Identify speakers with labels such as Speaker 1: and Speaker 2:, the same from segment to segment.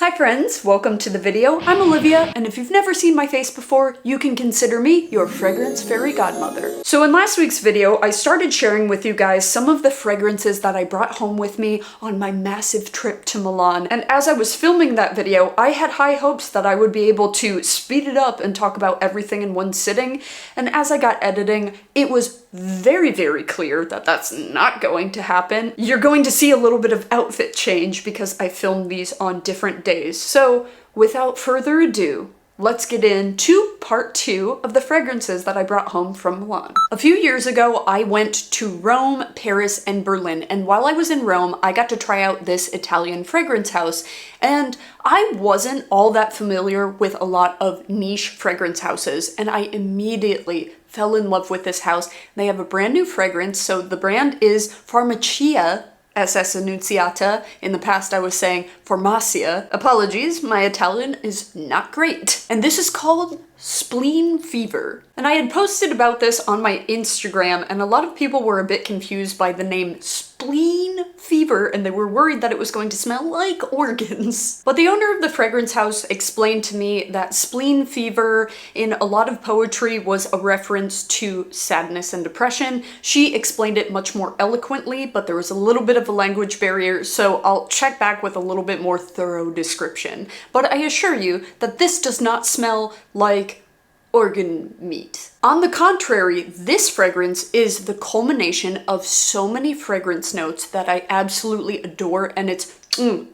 Speaker 1: Hi friends, welcome to the video. I'm Olivia, and if you've never seen my face before, you can consider me your fragrance fairy godmother. So in last week's video, I started sharing with you guys some of the fragrances that I brought home with me on my massive trip to Milan. And as I was filming that video, I had high hopes that I would be able to speed it up and talk about everything in one sitting. And as I got editing, it was very clear that that's not going to happen. You're going to see a little bit of outfit change because I filmed these on different days. So without further ado, let's get into part 2 of the fragrances that I brought home from Milan. A few years ago, I went to Rome, Paris, and Berlin, and while I was in Rome, I got to try out this Italian fragrance house, and I wasn't all that familiar with a lot of niche fragrance houses, and I immediately fell in love with this house. They have a brand new fragrance, so the brand is Farmacia SS Annuziata. In the past I was saying Farmacia. Apologies, my Italian is not great. And this is called Spleen Fever. And I had posted about this on my Instagram, and a lot of people were a bit confused by the name Spleen Fever, and they were worried that it was going to smell like organs. But the owner of the fragrance house explained to me that spleen fever in a lot of poetry was a reference to sadness and depression. She explained it much more eloquently, but there was a little bit of a language barrier, so I'll check back with a little bit more thorough description. But I assure you that this does not smell like organ meat. On the contrary, this fragrance is the culmination of so many fragrance notes that I absolutely adore, and it's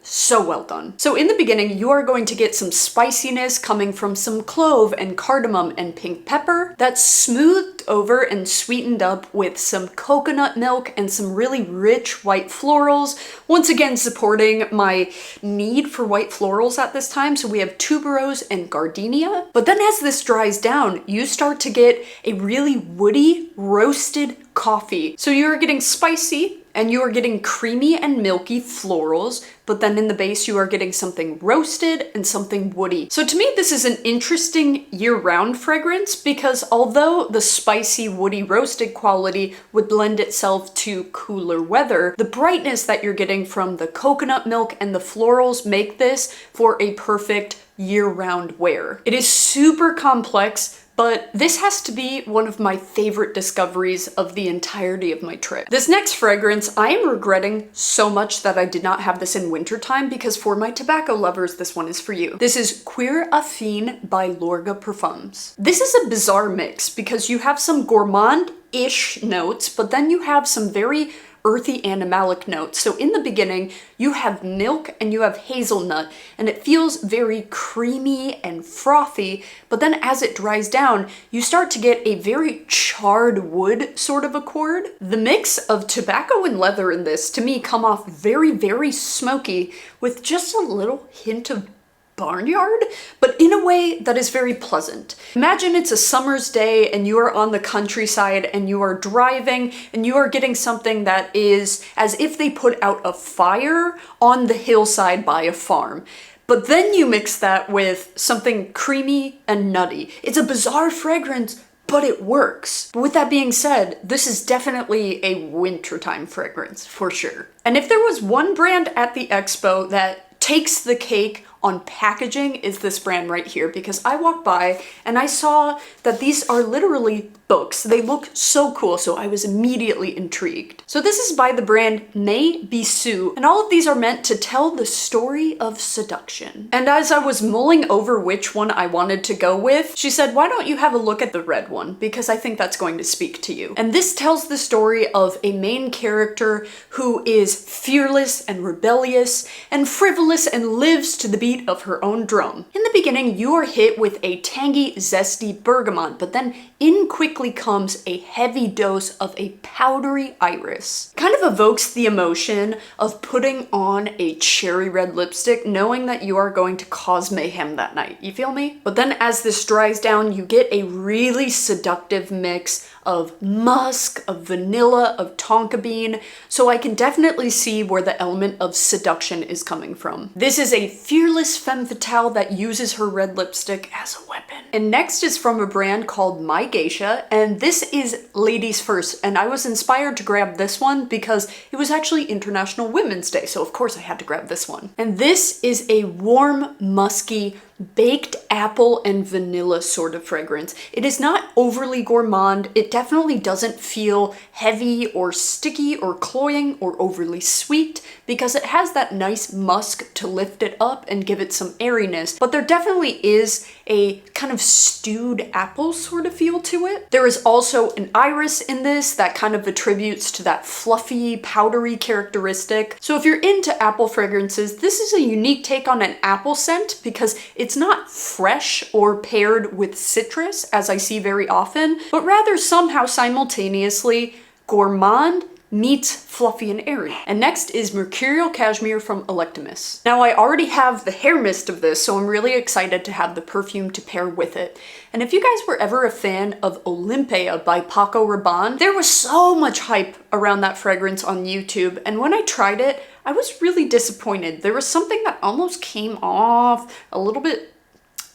Speaker 1: so well done. So in the beginning, you are going to get some spiciness coming from some clove and cardamom and pink pepper that's smoothed over and sweetened up with some coconut milk and some really rich white florals, once again supporting my need for white florals at this time. So we have tuberose and gardenia. But then as this dries down, you start to get a really woody roasted coffee. So you're getting spicy, and you are getting creamy and milky florals, but then in the base you are getting something roasted and something woody. So to me this is an interesting year-round fragrance because although the spicy woody roasted quality would lend itself to cooler weather, the brightness that you're getting from the coconut milk and the florals make this for a perfect year-round wear. It is super complex, but this has to be one of my favorite discoveries of the entirety of my trip. This next fragrance, I am regretting so much that I did not have this in wintertime because for my tobacco lovers, this one is for you. This is Cuir Affine by Lorga Perfumes. This is a bizarre mix because you have some gourmand-ish notes, but then you have some very earthy animalic notes. So in the beginning, you have milk and you have hazelnut, and it feels very creamy and frothy, but then as it dries down, you start to get a very charred wood sort of accord. The mix of tobacco and leather in this, to me, come off very smoky with just a little hint of barnyard, but in a way that is very pleasant. Imagine it's a summer's day and you are on the countryside and you are driving and you are getting something that is as if they put out a fire on the hillside by a farm. But then you mix that with something creamy and nutty. It's a bizarre fragrance, but it works. But with that being said, this is definitely a wintertime fragrance for sure. And if there was one brand at the expo that takes the cake on packaging, is this brand right here, because I walked by and I saw that these are literally books. They look so cool, so I was immediately intrigued. So this is by the brand Mayb Su, and all of these are meant to tell the story of seduction. And as I was mulling over which one I wanted to go with, she said, why don't you have a look at the red one, because I think that's going to speak to you. And this tells the story of a main character who is fearless and rebellious and frivolous and lives to the beat of her own drum. In the beginning, you are hit with a tangy, zesty bergamot, but then in quickly comes a heavy dose of a powdery iris. Kind of evokes the emotion of putting on a cherry red lipstick knowing that you are going to cause mayhem that night. You feel me? But then as this dries down, you get a really seductive mix of musk, of vanilla, of tonka bean, so I can definitely see where the element of seduction is coming from. This is a fearless femme fatale that uses her red lipstick as a weapon. And next is from a brand called My Geisha, and this is ladies first, and I was inspired to grab this one because it was actually International Women's Day, so of course I had to grab this one. And this is a warm, musky, baked apple and vanilla sort of fragrance. It is not overly gourmand. It definitely doesn't feel heavy or sticky or cloying or overly sweet because it has that nice musk to lift it up and give it some airiness, but there definitely is a kind of stewed apple sort of feel to it. There is also an iris in this that kind of attributes to that fluffy, powdery characteristic. So if you're into apple fragrances, this is a unique take on an apple scent because it's not fresh or paired with citrus, as I see very often, but rather somehow simultaneously gourmand meets fluffy and airy. And next is Mercurial Kashmere from Electimuss. Now I already have the hair mist of this, so I'm really excited to have the perfume to pair with it. And if you guys were ever a fan of Olympia by Paco Rabanne, there was so much hype around that fragrance on YouTube, and when I tried it, I was really disappointed. There was something that almost came off a little bit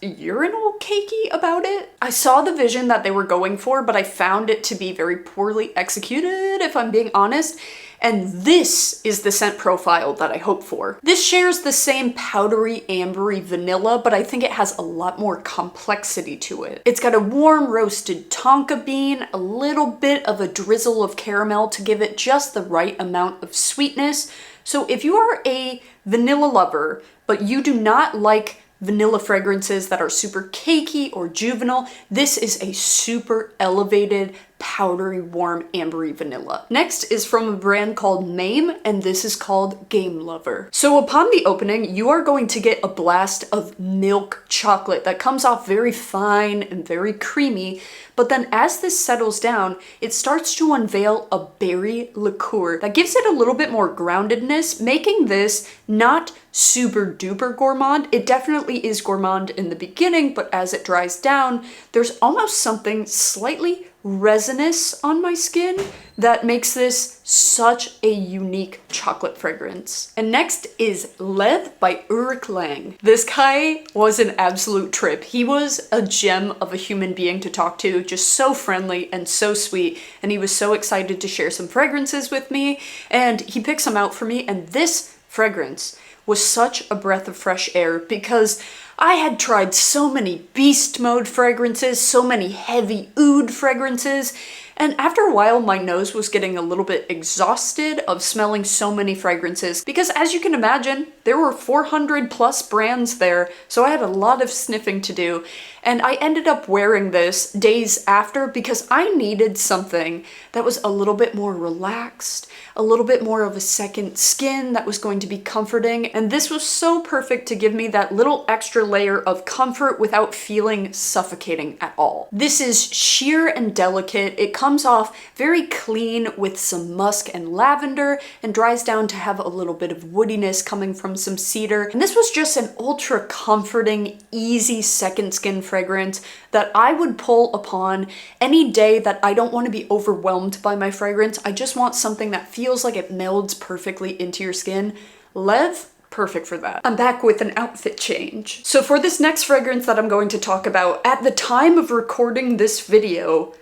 Speaker 1: urinal cakey about it. I saw the vision that they were going for, but I found it to be very poorly executed, if I'm being honest. And this is the scent profile that I hope for. This shares the same powdery, ambery vanilla, but I think it has a lot more complexity to it. It's got a warm roasted tonka bean, a little bit of a drizzle of caramel to give it just the right amount of sweetness. So if you are a vanilla lover, but you do not like vanilla fragrances that are super cakey or juvenile, this is a super elevated, powdery, warm, ambery vanilla. Next is from a brand called Mayme, and this is called Game Lover. So upon the opening, you are going to get a blast of milk chocolate that comes off very fine and very creamy, but then as this settles down, it starts to unveil a berry liqueur that gives it a little bit more groundedness, making this not super duper gourmand. It definitely is gourmand in the beginning, but as it dries down, there's almost something slightly resinous on my skin that makes this such a unique chocolate fragrance. And next is Lethe by Ulrich. This guy was an absolute trip. He was a gem of a human being to talk to, just so friendly and so sweet, and he was so excited to share some fragrances with me, and he picked some out for me, and this fragrance was such a breath of fresh air because I had tried so many beast mode fragrances, so many heavy oud fragrances, and after a while my nose was getting a little bit exhausted of smelling so many fragrances because, as you can imagine, there were 400 plus brands there, so I had a lot of sniffing to do, and I ended up wearing this days after because I needed something that was a little bit more relaxed, a little bit more of a second skin that was going to be comforting, and this was so perfect to give me that little extra layer of comfort without feeling suffocating at all. This is sheer and delicate. It comes off very clean with some musk and lavender and dries down to have a little bit of woodiness coming from some cedar. And this was just an ultra comforting, easy second skin fragrance that I would pull upon any day that I don't want to be overwhelmed by my fragrance. I just want something that feels like it melds perfectly into your skin. Lethe, perfect for that. I'm back with an outfit change. So for this next fragrance that I'm going to talk about, at the time of recording this video,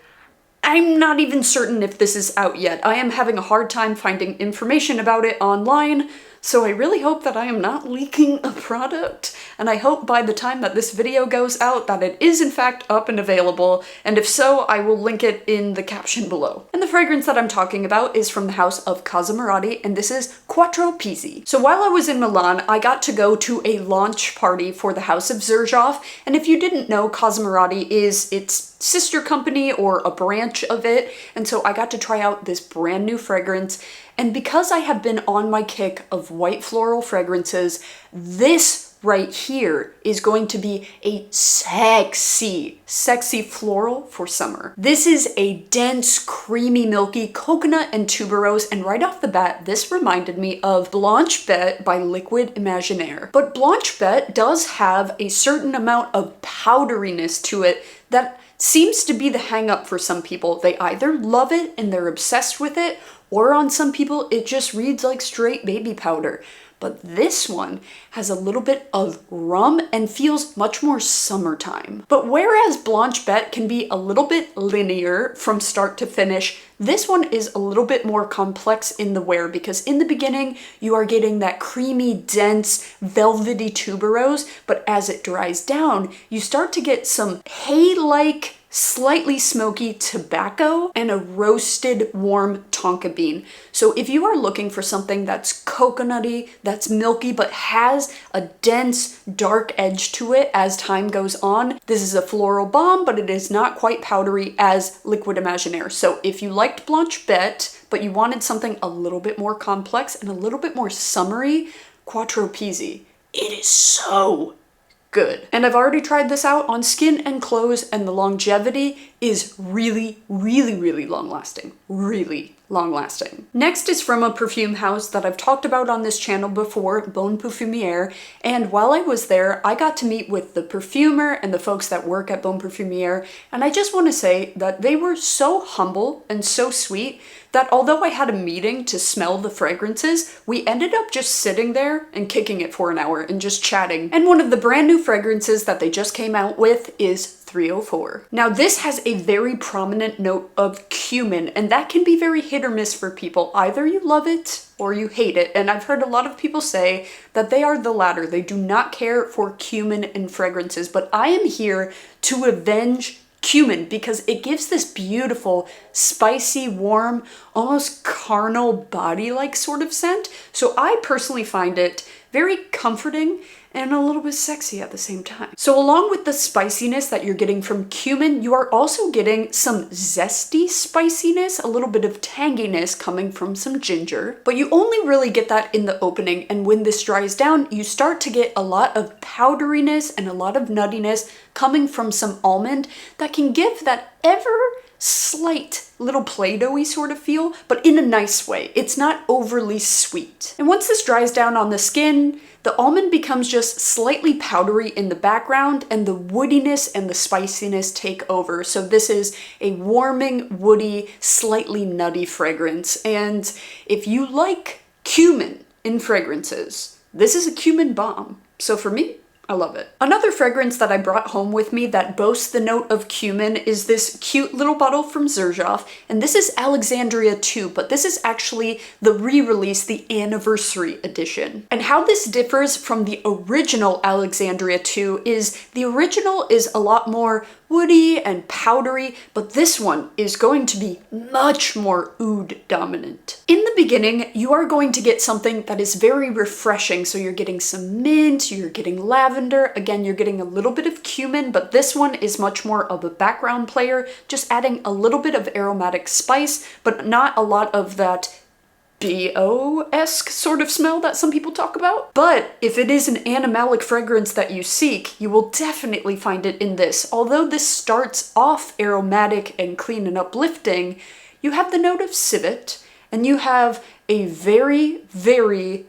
Speaker 1: I'm not even certain if this is out yet. I am having a hard time finding information about it online, so I really hope that I am not leaking a product, and I hope by the time that this video goes out that it is in fact up and available, and if so, I will link it in the caption below. And the fragrance that I'm talking about is from the house of Casamorati, and this is Quattro Pizzi. So while I was in Milan, I got to go to a launch party for the house of Xerjoff, and if you didn't know, Casamorati is its sister company or a branch of it, and so I got to try out this brand new fragrance. And because I have been on my kick of white floral fragrances, this right here is going to be a sexy floral for summer. This is a dense, creamy, milky coconut and tuberose, and right off the bat, this reminded me of Blanche Bête by Liquid Imaginaire. But Blanche Bête does have a certain amount of powderiness to it that seems to be the hang up for some people. They either love it and they're obsessed with it, or on some people it just reads like straight baby powder. But this one has a little bit of rum and feels much more summertime. But whereas Blanche Bête can be a little bit linear from start to finish, this one is a little bit more complex in the wear, because in the beginning you are getting that creamy, dense, velvety tuberose, but as it dries down, you start to get some hay-like, slightly smoky tobacco and a roasted warm tonka bean. So if you are looking for something that's coconutty, that's milky, but has a dense dark edge to it as time goes on, this is a floral bomb, but it is not quite powdery as Liquid Imaginaire. So if you liked Blanche Bête, but you wanted something a little bit more complex and a little bit more summery, Quattro Pizzi. It is so good. And I've already tried this out on skin and clothes, and the longevity is really, really, really long lasting. Really long lasting. Next is from a perfume house that I've talked about on this channel before, Bon Parfumeur, and while I was there, I got to meet with the perfumer and the folks that work at Bon Parfumeur, and I just want to say that they were so humble and so sweet that although I had a meeting to smell the fragrances, we ended up just sitting there and kicking it for an hour and just chatting. And one of the brand new fragrances that they just came out with is 304. Now this has a very prominent note of cumin, and that can be very hit or miss for people. Either you love it or you hate it, and I've heard a lot of people say that they are the latter. They do not care for cumin in fragrances, but I am here to avenge cumin because it gives this beautiful, spicy, warm, almost carnal body-like sort of scent. So I personally find it very comforting and a little bit sexy at the same time. So along with the spiciness that you're getting from cumin, you are also getting some zesty spiciness, a little bit of tanginess coming from some ginger, but you only really get that in the opening, and when this dries down, you start to get a lot of powderiness and a lot of nuttiness coming from some almond that can give that ever slight little Play-Doh-y sort of feel, but in a nice way. It's not overly sweet. And once this dries down on the skin, the almond becomes just slightly powdery in the background, and the woodiness and the spiciness take over. So this is a warming, woody, slightly nutty fragrance. And if you like cumin in fragrances, this is a cumin bomb. So for me, I love it. Another fragrance that I brought home with me that boasts the note of cumin is this cute little bottle from Xerjoff, and this is Alexandria II, but this is actually the re-release, the anniversary edition. And how this differs from the original Alexandria II is the original is a lot more woody and powdery, but this one is going to be much more oud dominant. In the beginning, you are going to get something that is very refreshing. So you're getting some mint, you're getting lavender, again, you're getting a little bit of cumin, but this one is much more of a background player, just adding a little bit of aromatic spice, but not a lot of that BO-esque sort of smell that some people talk about. But if it is an animalic fragrance that you seek, you will definitely find it in this. Although this starts off aromatic and clean and uplifting, you have the note of civet, and you have a very, very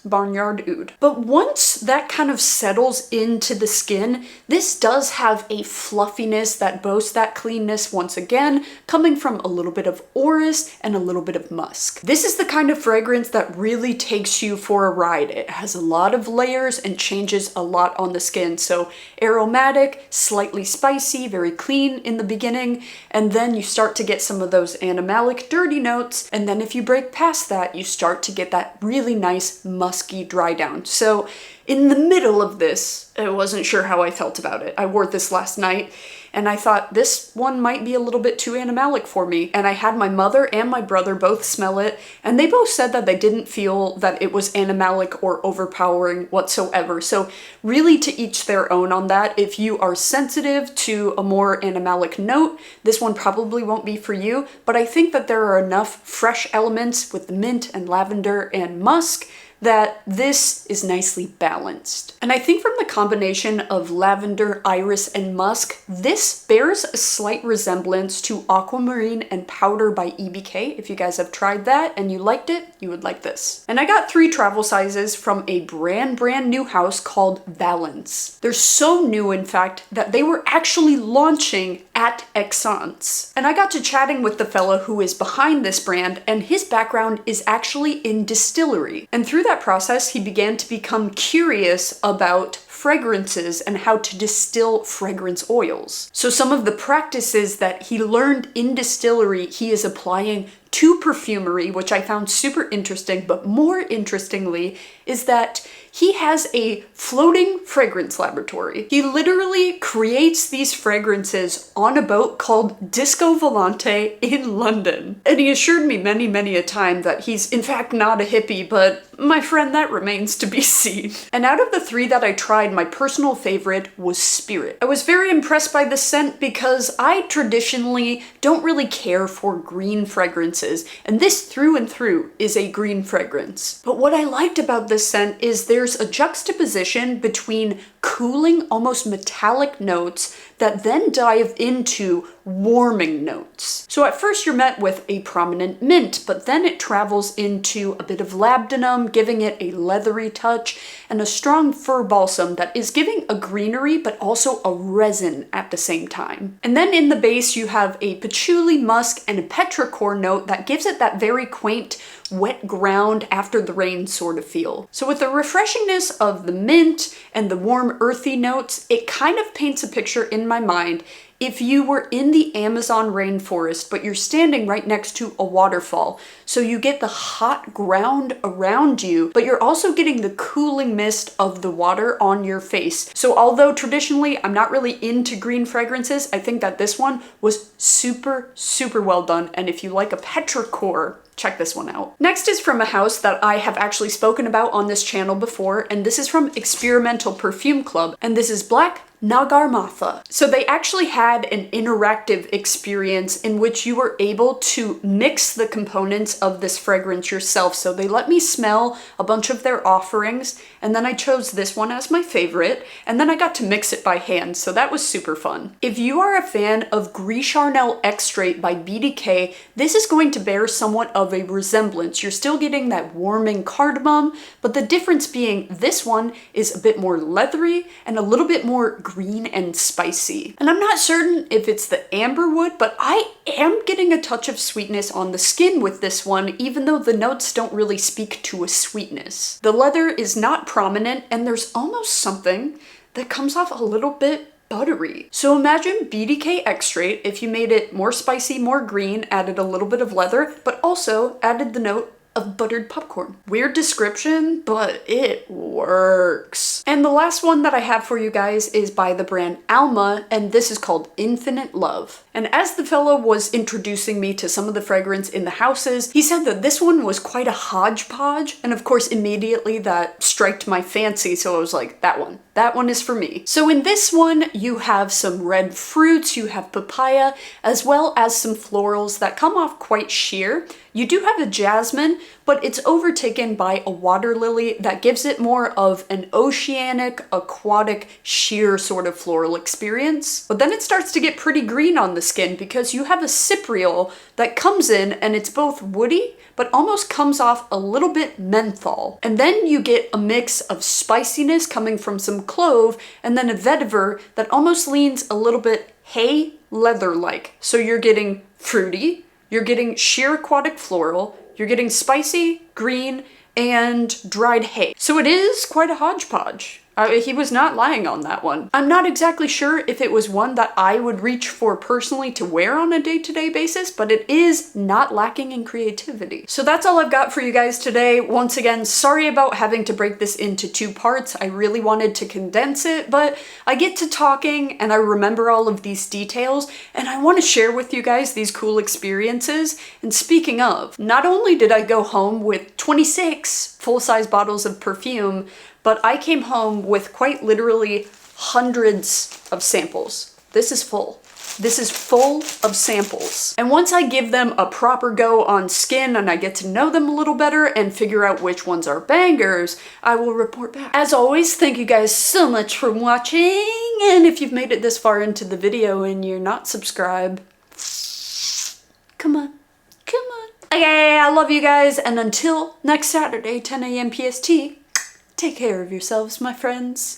Speaker 1: barnyard oud. But once that kind of settles into the skin, this does have a fluffiness that boasts that cleanness once again, coming from a little bit of orris and a little bit of musk. This is the kind of fragrance that really takes you for a ride. It has a lot of layers and changes a lot on the skin. So aromatic, slightly spicy, very clean in the beginning, and then you start to get some of those animalic dirty notes, and then if you break past that, you start to get that really nice musky dry down. So in the middle of this, I wasn't sure how I felt about it. I wore this last night and I thought this one might be a little bit too animalic for me. And I had my mother and my brother both smell it, and they both said that they didn't feel that it was animalic or overpowering whatsoever. So really to each their own on that. If you are sensitive to a more animalic note, this one probably won't be for you, but I think that there are enough fresh elements with the mint and lavender and musk that this is nicely balanced. And I think from the combination of lavender, iris, and musk, this bears a slight resemblance to Aquamarine and Powder by EBK. If you guys have tried that and you liked it, you would like this. And I got 3 travel sizes from a brand new house called Vallense. They're so new, in fact, that they were actually launching at Exance. And I got to chatting with the fella who is behind this brand, and his background is actually in distillery. And through that process, he began to become curious about fragrances and how to distill fragrance oils. So some of the practices that he learned in distillery, he is applying to perfumery, which I found super interesting. But more interestingly is that he has a floating fragrance laboratory. He literally creates these fragrances on a boat called Disco Volante in London. And he assured me many a time that he's in fact not a hippie, but my friend, that remains to be seen. And out of the 3 that I tried, my personal favorite was Spirit. I was very impressed by the scent because I traditionally don't really care for green fragrances, and this through and through is a green fragrance. But what I liked about this scent is there's a juxtaposition between cooling, almost metallic notes that then dive into warming notes. So at first you're met with a prominent mint, but then it travels into a bit of labdanum, giving it a leathery touch, and a strong fir balsam that is giving a greenery but also a resin at the same time. And then in the base you have a patchouli, musk, and a petrichor note that gives it that very quaint wet ground after the rain sort of feel. So with the refreshingness of the mint and the warm earthy notes, it kind of paints a picture in my mind if you were in the Amazon rainforest, but you're standing right next to a waterfall. So you get the hot ground around you, but you're also getting the cooling mist of the water on your face. So although traditionally I'm not really into green fragrances, I think that this one was super well done. And if you like a petrichor, check this one out. Next is from a house that I have actually spoken about on this channel before, and this is from Experimental Perfume Club, and this is Black Nagarmotha. So they actually had an interactive experience in which you were able to mix the components of this fragrance yourself. So they let me smell a bunch of their offerings, and then I chose this one as my favorite, and then I got to mix it by hand, so that was super fun. If you are a fan of Gris Charnel Extrait by BDK, this is going to bear somewhat of a resemblance. You're still getting that warming cardamom, but the difference being this one is a bit more leathery and a little bit more green and spicy. And I'm not certain if it's the amberwood, but I am getting a touch of sweetness on the skin with this one, even though the notes don't really speak to a sweetness. The leather is not prominent, and there's almost something that comes off a little bit buttery. So imagine BDK Extrait if you made it more spicy, more green, added a little bit of leather, but also added the note of buttered popcorn. Weird description, but it works. And the last one that I have for you guys is by the brand Almah, and this is called Infinite Love. And as the fellow was introducing me to some of the fragrance in the houses, he said that this one was quite a hodgepodge, and of course immediately that striked my fancy, so I was like, that one is for me. So in this one, you have some red fruits, you have papaya, as well as some florals that come off quite sheer. You do have a jasmine, but it's overtaken by a water lily that gives it more of an oceanic, aquatic, sheer sort of floral experience. But then it starts to get pretty green on the skin because you have a cypriol that comes in and it's both woody, but almost comes off a little bit menthol. And then you get a mix of spiciness coming from some clove and then a vetiver that almost leans a little bit hay leather-like. So you're getting fruity, you're getting sheer aquatic floral, you're getting spicy, green, and dried hay. So it is quite a hodgepodge. He was not lying on that one. I'm not exactly sure if it was one that I would reach for personally to wear on a day-to-day basis, but it is not lacking in creativity. So that's all I've got for you guys today. Once again, sorry about having to break this into 2 parts. I really wanted to condense it, but I get to talking and I remember all of these details, and I want to share with you guys these cool experiences. And speaking of, not only did I go home with 26 full-size bottles of perfume, but I came home with quite literally hundreds of samples. This is full. This is full of samples. And once I give them a proper go on skin and I get to know them a little better and figure out which ones are bangers, I will report back. As always, thank you guys so much for watching. And if you've made it this far into the video and you're not subscribed, come on. Okay, I love you guys. And until next Saturday, 10 a.m. PST, take care of yourselves, my friends.